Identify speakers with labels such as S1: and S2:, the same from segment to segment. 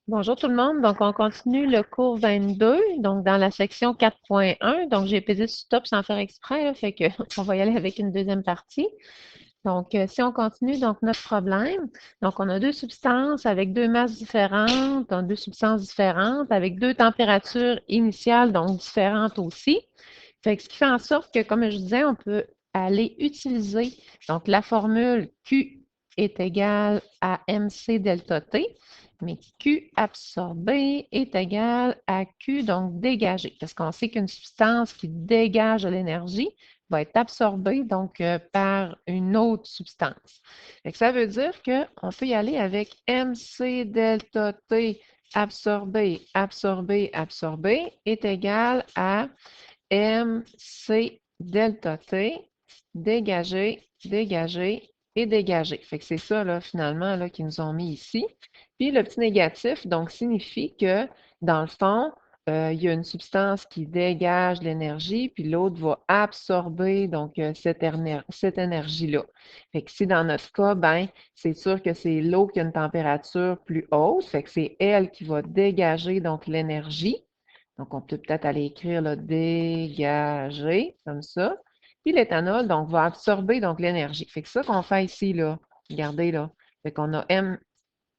S1: Bonjour tout le monde. Donc, on continue le cours 22, donc dans la section 4.1. Donc, j'ai pesé sur stop sans faire exprès, là, fait que on va y aller avec une deuxième partie. Donc, si on continue, donc notre problème, donc on a deux substances avec deux masses différentes, donc deux substances différentes, avec deux températures initiales, donc différentes aussi. Fait que ce qui fait en sorte que, comme je disais, on peut aller utiliser donc la formule Q est égale à mc delta T, mais Q absorbé est égal à Q donc dégagé, parce qu'on sait qu'une substance qui dégage de l'énergie va être absorbée donc par une autre substance. Fait que ça veut dire qu'on peut y aller avec mc delta T absorbé, absorbé, absorbé est égal à MC delta T, dégagé, dégagé et dégagé. Fait que c'est ça, là, finalement, là, qu'ils nous ont mis ici. Puis le petit négatif, donc, signifie que, dans le fond, il y a une substance qui dégage l'énergie, puis l'autre va absorber, donc, cette énergie-là. Fait que si dans notre cas, ben, c'est sûr que c'est l'eau qui a une température plus haute, fait que c'est elle qui va dégager, donc, l'énergie. Donc, on peut peut-être aller écrire là, dégager, comme ça. Puis l'éthanol, donc, va absorber donc l'énergie. Fait que ça qu'on fait ici, là, regardez là. Fait qu'on a M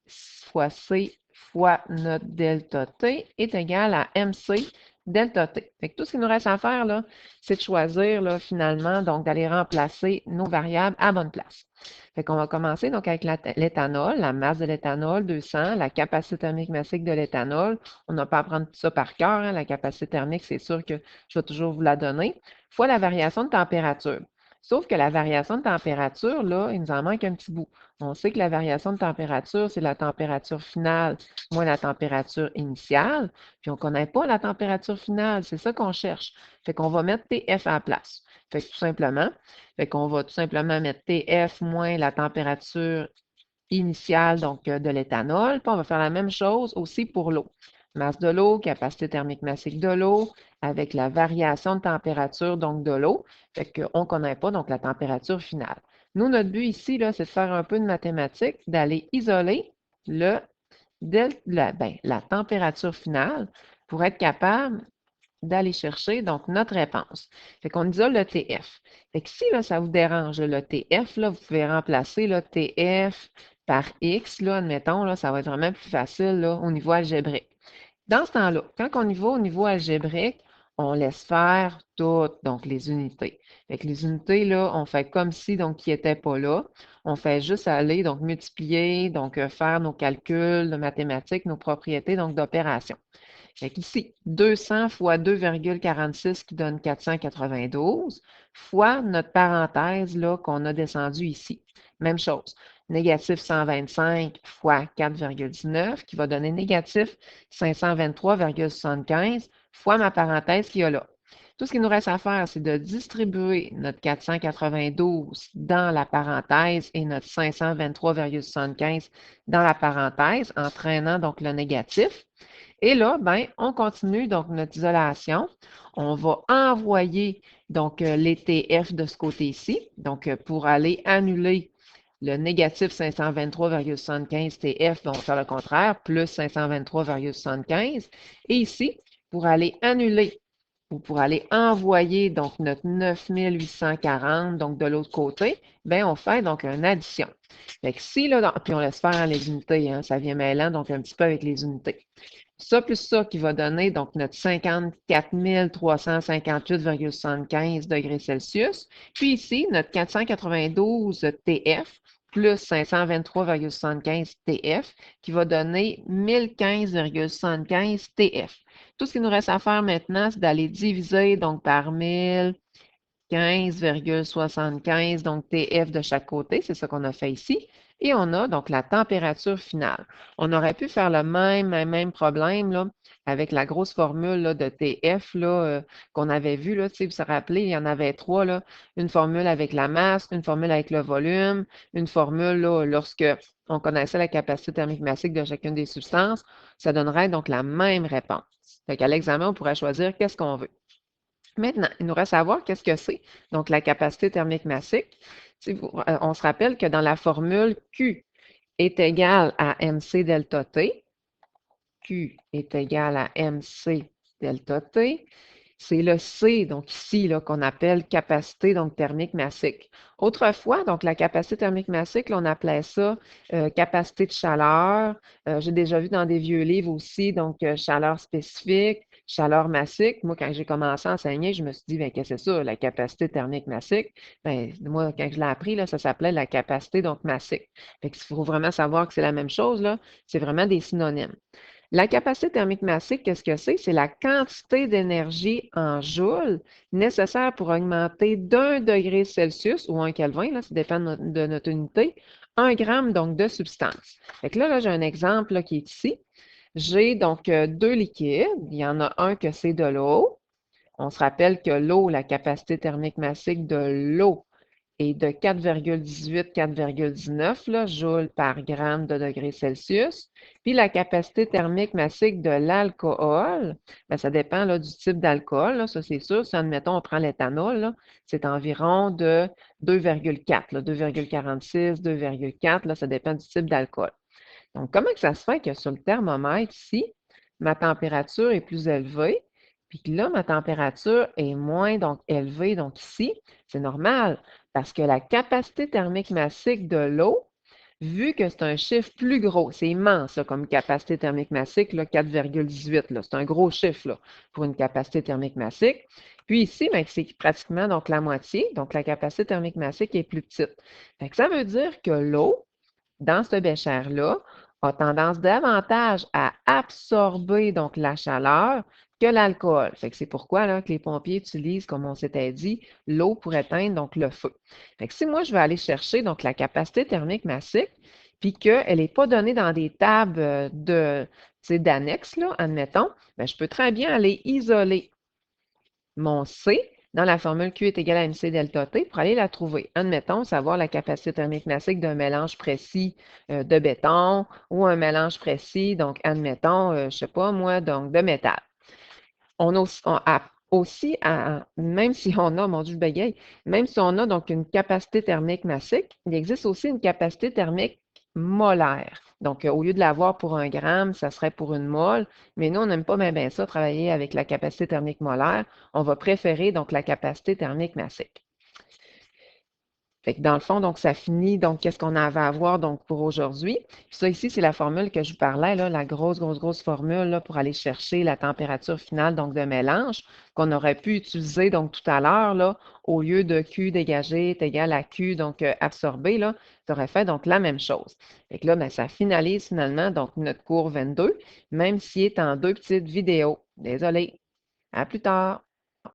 S1: fois C fois notre delta T est égal à MC delta T. Fait que tout ce qu'il nous reste à faire, là, c'est de choisir, là, finalement, donc d'aller remplacer nos variables à bonne place. Fait qu'on va commencer donc avec l'éthanol, la masse de l'éthanol, 200, la capacité thermique massique de l'éthanol. On n'a pas à prendre tout ça par cœur, hein, la capacité thermique, c'est sûr que je vais toujours vous la donner, fois la variation de température. Sauf que la variation de température, là, il nous en manque un petit bout. On sait que la variation de température, c'est la température finale moins la température initiale, puis on ne connaît pas la température finale, c'est ça qu'on cherche. Fait qu'on va mettre TF à la place. Fait que tout simplement, fait qu'on va tout simplement mettre TF moins la température initiale donc de l'éthanol, puis on va faire la même chose aussi pour l'eau. Masse de l'eau, capacité thermique massique de l'eau, avec la variation de température donc de l'eau, fait qu'on ne connaît pas donc la température finale. Nous, notre but ici, là, c'est de faire un peu de mathématiques, d'aller isoler la température finale pour être capable d'aller chercher donc notre réponse. Fait qu'on isole le TF. Fait que si là, ça vous dérange, le TF, là, vous pouvez remplacer le TF par X, là, admettons, là, ça va être vraiment plus facile là, au niveau algébrique. Dans ce temps-là, quand on y va au niveau algébrique, on laisse faire toutes donc les unités. Fait que les unités, là, on fait comme si donc ils n'étaient pas là. On fait juste aller donc multiplier, donc faire nos calculs de mathématiques, nos propriétés donc d'opération. Fait qu'ici, 200 fois 2,46 qui donne 492 fois notre parenthèse là qu'on a descendu ici. Même chose. Négatif 125 fois 4,19 qui va donner négatif 523,75 fois ma parenthèse qu'il y a là. Tout ce qu'il nous reste à faire, c'est de distribuer notre 492 dans la parenthèse et notre 523,75 dans la parenthèse, entraînant donc le négatif. Et là, ben, on continue donc notre isolation. On va envoyer donc les TF de ce côté-ci. Donc, pour aller annuler le négatif 523,75 TF, ben, on va faire le contraire, plus 523,75. Et ici, pour aller annuler ou pour aller envoyer donc notre 9840, donc de l'autre côté, ben on fait donc une addition. Fait que si, là, puis on laisse faire les unités, hein, ça vient mêlant donc un petit peu avec les unités. Ça plus ça qui va donner donc notre 54 358,75 degrés Celsius. Puis ici, notre 492 TF plus 523,75 TF qui va donner 1015,75 TF. Tout ce qu'il nous reste à faire maintenant, c'est d'aller diviser donc par 1015,75 donc TF de chaque côté. C'est ça qu'on a fait ici. Et on a donc la température finale. On aurait pu faire le même problème là, avec la grosse formule là, de TF qu'on avait vu. Là, vous vous rappelez, il y en avait trois. Là, une formule avec la masse, une formule avec le volume, une formule là, lorsque on connaissait la capacité thermique massique de chacune des substances. Ça donnerait donc la même réponse. Fait qu'à l'examen, on pourrait choisir qu'est-ce qu'on veut. Maintenant, il nous reste à voir qu'est-ce que c'est. Donc, la capacité thermique massique. On se rappelle que dans la formule Q est égal à mc delta T,
S2: Q est égal à MC delta T. C'est le C, donc ici, qu'on appelle capacité donc thermique massique. Autrefois, donc la capacité thermique massique, là, on appelait ça capacité de chaleur. J'ai déjà vu dans des vieux livres aussi, donc chaleur spécifique, chaleur massique. Moi, quand j'ai commencé à enseigner, je me suis dit, bien, qu'est-ce que c'est ça, la capacité thermique massique? Ben, moi, quand je l'ai appris, là, ça s'appelait la capacité donc massique. Fait qu'il faut vraiment savoir que c'est la même chose, là. C'est vraiment des synonymes. La capacité thermique massique, qu'est-ce que c'est? C'est la quantité d'énergie en joules nécessaire pour augmenter d'1 degré Celsius ou 1 Kelvin, là, ça dépend de notre unité, 1 gramme donc de substance. Fait que là j'ai un exemple là, qui est ici. J'ai donc deux liquides. Il y en a un que c'est de l'eau. On se rappelle que l'eau, la capacité thermique massique de l'eau est de 4,18, 4,19 joules par gramme de degré Celsius. Puis la capacité thermique massique de l'alcool, bien, ça dépend là, du type d'alcool, ça c'est sûr. Si, admettons, on prend l'éthanol, c'est environ de 2,4, 2,46, 2,4, ça dépend du type d'alcool. Donc, comment que ça se fait que sur le thermomètre ici, ma température est plus élevée, puis que là, ma température est moins donc élevée, donc ici, c'est normal, parce que la capacité thermique massique de l'eau, vu que c'est un chiffre plus gros, c'est immense là, comme capacité thermique massique, 4,18, c'est un gros chiffre là, pour une capacité thermique massique. Puis ici, ben, c'est pratiquement donc la moitié, donc la capacité thermique massique est plus petite. Fait que ça veut dire que l'eau, dans ce bécher-là, a tendance davantage à absorber donc la chaleur que l'alcool. Fait que c'est pourquoi là, que les pompiers utilisent, comme on s'était dit, l'eau pour éteindre donc le feu. Fait que si moi, je vais aller chercher donc la capacité thermique massique, puis qu'elle n'est pas donnée dans des tables d'annexe, là, admettons, bien, je peux très bien aller isoler mon C dans la formule Q est égal à MC delta T pour aller la trouver. Admettons, savoir la capacité thermique massique d'un mélange précis de béton ou un mélange précis, donc admettons, je ne sais pas moi, donc de métal. On a aussi, même si on a, mon Dieu, je bégaye, même si on a donc une capacité thermique massique, il existe aussi une capacité thermique molaire. Donc, au lieu de l'avoir pour 1 gramme, ça serait pour une mole. Mais nous, on n'aime pas bien ça, travailler avec la capacité thermique molaire. On va préférer donc la capacité thermique massique. Fait que dans le fond, donc, ça finit, donc, qu'est-ce qu'on avait à voir donc, pour aujourd'hui. Puis ça ici, c'est la formule que je vous parlais, là, la grosse formule là, pour aller chercher la température finale donc, de mélange qu'on aurait pu utiliser donc, tout à l'heure, là, au lieu de Q dégagé est égal à Q donc absorbé, là, ça aurait fait donc la même chose. Fait que là, ben, ça finalise finalement donc, notre cours 22, même s'il est en deux petites vidéos. Désolé. À plus tard.